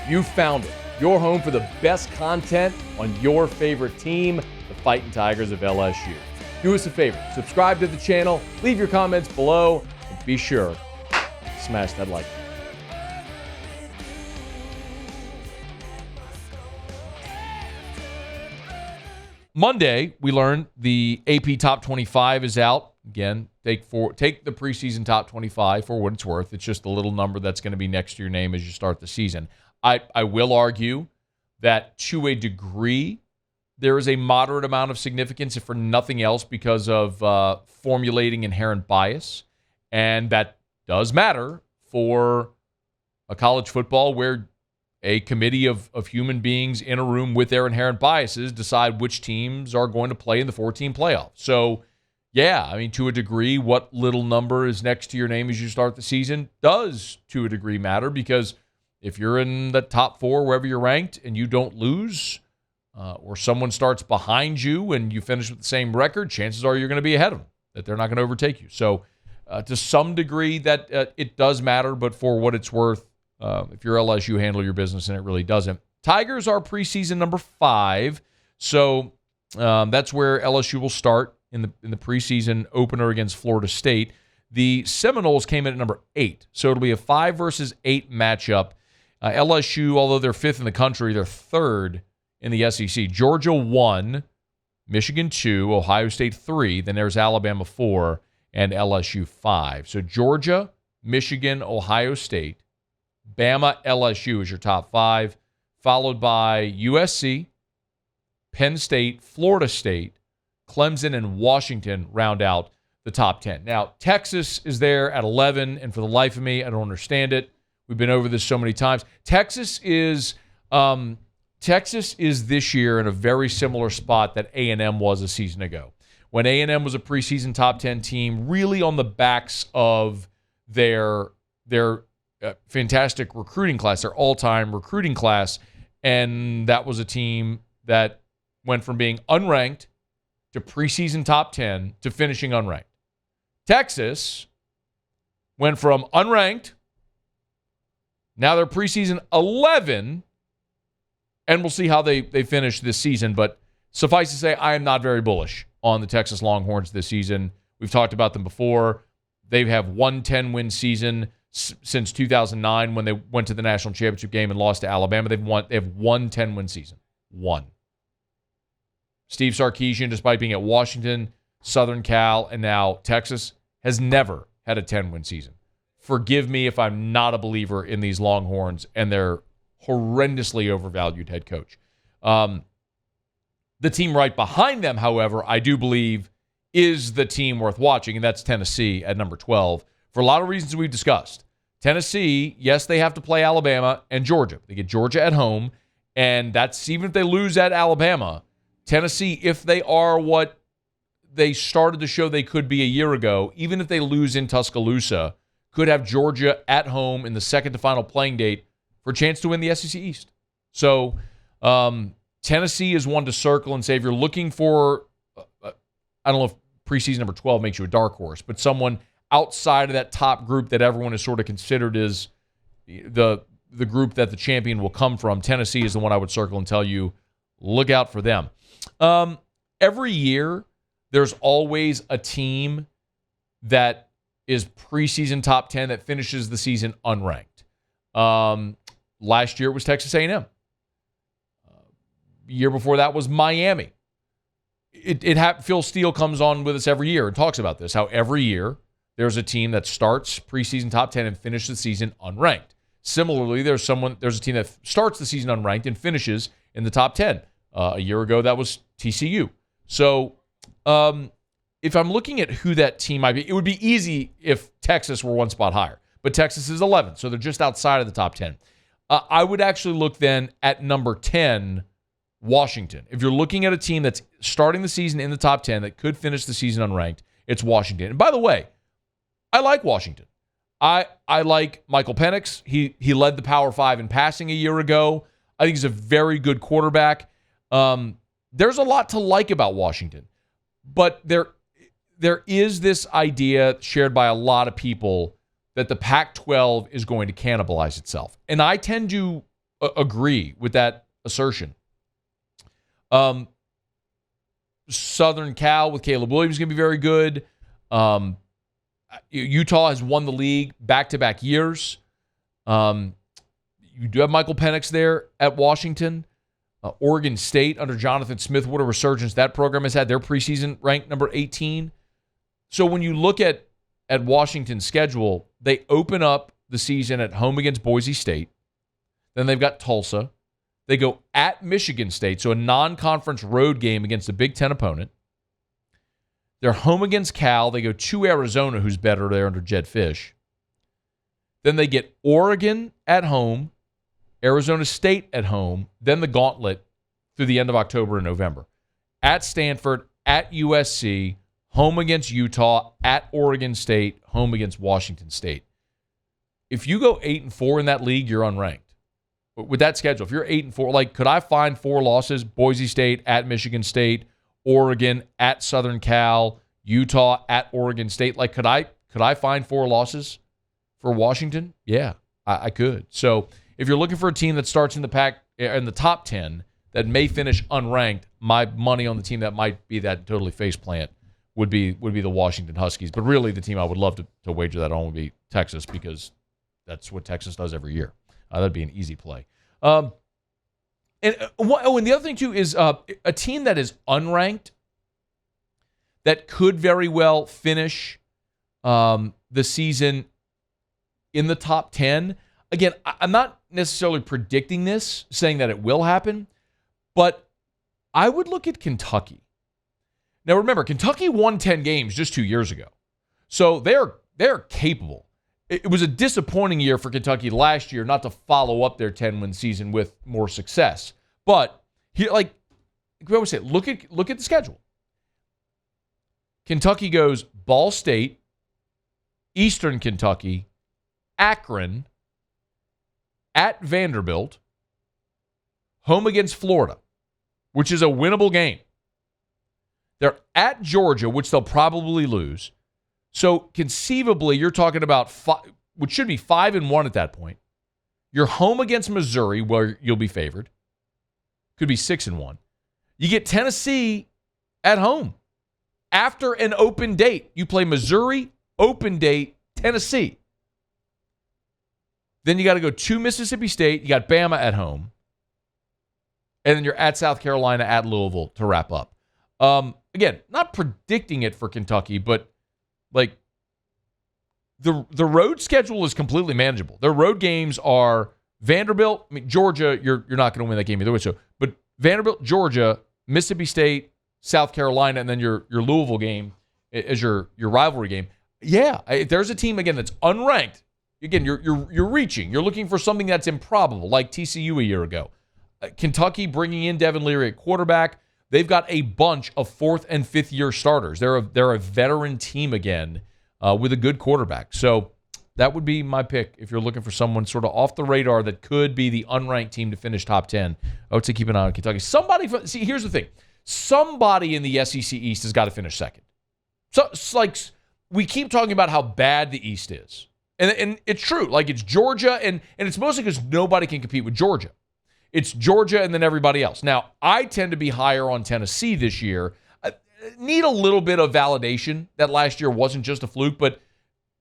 You found it. Your home for the best content on your favorite team, the Fighting Tigers of LSU. Do us a favor, subscribe to the channel, leave your comments below, and be sure to smash that like button. Monday, we learned the AP Top 25 is out. Again, take the preseason Top 25 for what it's worth. It's just a little number that's going to be next to your name as you start the season. I will argue that to a degree, there is a moderate amount of significance, if for nothing else, because of formulating inherent bias. And that does matter for a college football where a committee of human beings in a room with their inherent biases decide which teams are going to play in the 14 playoff. So, yeah, I mean, to a degree, what little number is next to your name as you start the season does, to a degree, matter, because if you're in the top 4, wherever you're ranked, and you don't lose, or someone starts behind you and you finish with the same record, chances are you're going to be ahead of them, that they're not going to overtake you. So to some degree, that it does matter, but for what it's worth, if you're LSU, handle your business, and it really doesn't. Tigers are preseason number 5, so that's where LSU will start in the preseason opener against Florida State. The Seminoles came in at number 8, so it'll be a 5 versus 8 matchup. LSU, although they're 5th in the country, they're 3rd in the SEC. Georgia 1, Michigan 2, Ohio State 3, then there's Alabama 4, and LSU 5. So Georgia, Michigan, Ohio State, Bama, LSU is your top 5, followed by USC, Penn State, Florida State, Clemson, and Washington round out the top 10. Now, Texas is there at 11, and for the life of me, I don't understand it. We've been over this so many times. Texas is this year in a very similar spot that A&M was a season ago. When A&M was a preseason top 10 team, really on the backs of their fantastic recruiting class, their all-time recruiting class, and that was a team that went from being unranked to preseason top 10 to finishing unranked. Texas went from unranked, now they're preseason 11, and we'll see how they finish this season. But suffice to say, I am not very bullish on the Texas Longhorns this season. We've talked about them before. They have one 10-win season since 2009 when they went to the national championship game and lost to Alabama. They have one 10-win season. One. Steve Sarkisian, despite being at Washington, Southern Cal, and now Texas, has never had a 10-win season. Forgive me if I'm not a believer in these Longhorns and their horrendously overvalued head coach. The team right behind them, however, I do believe is the team worth watching, and that's Tennessee at number 12 for a lot of reasons we've discussed. Tennessee, yes, they have to play Alabama and Georgia. They get Georgia at home, and that's even if they lose at Alabama. Tennessee, if they are what they started to show they could be a year ago, even if they lose in Tuscaloosa, could have Georgia at home in the second to final playing date for a chance to win the SEC East. So Tennessee is one to circle and say if you're looking for, I don't know if preseason number 12 makes you a dark horse, but someone outside of that top group that everyone is sort of considered is the group that the champion will come from, Tennessee is the one I would circle and tell you, look out for them. Every year, there's always a team that is preseason top 10 that finishes the season unranked. Last year it was Texas A&M. Year before that was Miami. Phil Steele comes on with us every year and talks about this, how every year there's a team that starts preseason top 10 and finishes the season unranked. Similarly, there's a team that starts the season unranked and finishes in the top 10. A year ago, that was TCU. So if I'm looking at who that team might be, it would be easy if Texas were one spot higher. But Texas is 11, so they're just outside of the top 10. I would actually look then at number 10, Washington. If you're looking at a team that's starting the season in the top 10 that could finish the season unranked, it's Washington. And by the way, I like Washington. I like Michael Penix. He led the Power 5 in passing a year ago. I think he's a very good quarterback. There's a lot to like about Washington. But there is this idea shared by a lot of people that the Pac-12 is going to cannibalize itself. And I tend to agree with that assertion. Southern Cal with Caleb Williams is going to be very good. Utah has won the league back-to-back years. You do have Michael Penix there at Washington. Oregon State under Jonathan Smith, what a resurgence that program has had. Their preseason ranked number 18. So when you look at Washington's schedule, they open up the season at home against Boise State. Then they've got Tulsa. They go at Michigan State, so a non-conference road game against a Big Ten opponent. They're home against Cal. They go to Arizona, who's better there under Jed Fish. Then they get Oregon at home, Arizona State at home, then the gauntlet through the end of October and November. At Stanford, at USC, home against Utah, at Oregon State, home against Washington State. If you go 8-4 in that league, you're unranked. With that schedule, if you're 8-4, like, could I find 4 losses? Boise State, at Michigan State, Oregon, at Southern Cal, Utah, at Oregon State. Like, could I find 4 losses for Washington? Yeah, I could. So if you're looking for a team that starts in the top 10 that may finish unranked, my money on the team that might be that totally faceplant would be the Washington Huskies. But really, the team I would love to wager that on would be Texas, because that's what Texas does every year. That'd be an easy play. And the other thing, too, is a team that is unranked that could very well finish the season in the top 10. Again, I'm not necessarily predicting this, saying that it will happen, but I would look at Kentucky. Now, remember, Kentucky won 10 games just 2 years ago. So they're capable. It was a disappointing year for Kentucky last year not to follow up their 10-win season with more success. But here, like we always say, look at the schedule. Kentucky goes Ball State, Eastern Kentucky, Akron, at Vanderbilt, home against Florida, which is a winnable game. They're at Georgia, which they'll probably lose. So conceivably, you're talking about which should be 5-1 at that point. You're home against Missouri, where you'll be favored. Could be 6-1. You get Tennessee at home. After an open date, you play Missouri, open date, Tennessee. Then you got to go to Mississippi State. You got Bama at home. And then you're at South Carolina, at Louisville to wrap up. Again, not predicting it for Kentucky, but like the road schedule is completely manageable. Their road games are Vanderbilt. I mean, Georgia, you're not going to win that game either way. So, but Vanderbilt, Georgia, Mississippi State, South Carolina, and then your Louisville game as your rivalry game. Yeah, if there's a team again that's unranked, again you're reaching. You're looking for something that's improbable, like TCU a year ago. Kentucky bringing in Devin Leary at quarterback. They've got a bunch of 4th and 5th year starters. They're a veteran team again with a good quarterback. So that would be my pick if you're looking for someone sort of off the radar that could be the unranked team to finish top 10. I would say keep an eye on Kentucky. See, here's the thing. Somebody in the SEC East has got to finish second. So it's like we keep talking about how bad the East is. And it's true. Like, it's Georgia, and it's mostly because nobody can compete with Georgia. It's Georgia and then everybody else. Now, I tend to be higher on Tennessee this year. I need a little bit of validation that last year wasn't just a fluke, but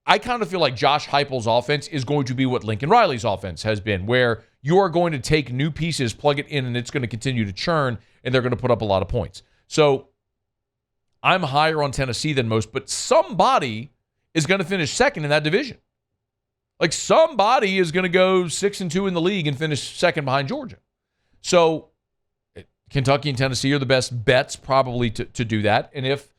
I kind of feel like Josh Heupel's offense is going to be what Lincoln Riley's offense has been, where you are going to take new pieces, plug it in, and it's going to continue to churn, and they're going to put up a lot of points. So I'm higher on Tennessee than most, but somebody is going to finish second in that division. Like, somebody is going to go 6-2 in the league and finish second behind Georgia. So Kentucky and Tennessee are the best bets probably to do that. And if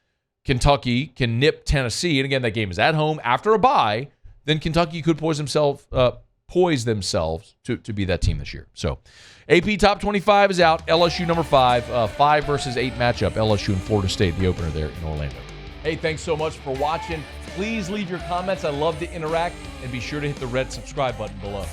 Kentucky can nip Tennessee, and again, that game is at home after a bye, then Kentucky could poise themselves to be that team this year. So AP Top 25 is out. LSU number 5, 5 versus 8 matchup. LSU and Florida State, the opener there in Orlando. Hey, thanks so much for watching. Please leave your comments. I love to interact. And be sure to hit the red subscribe button below.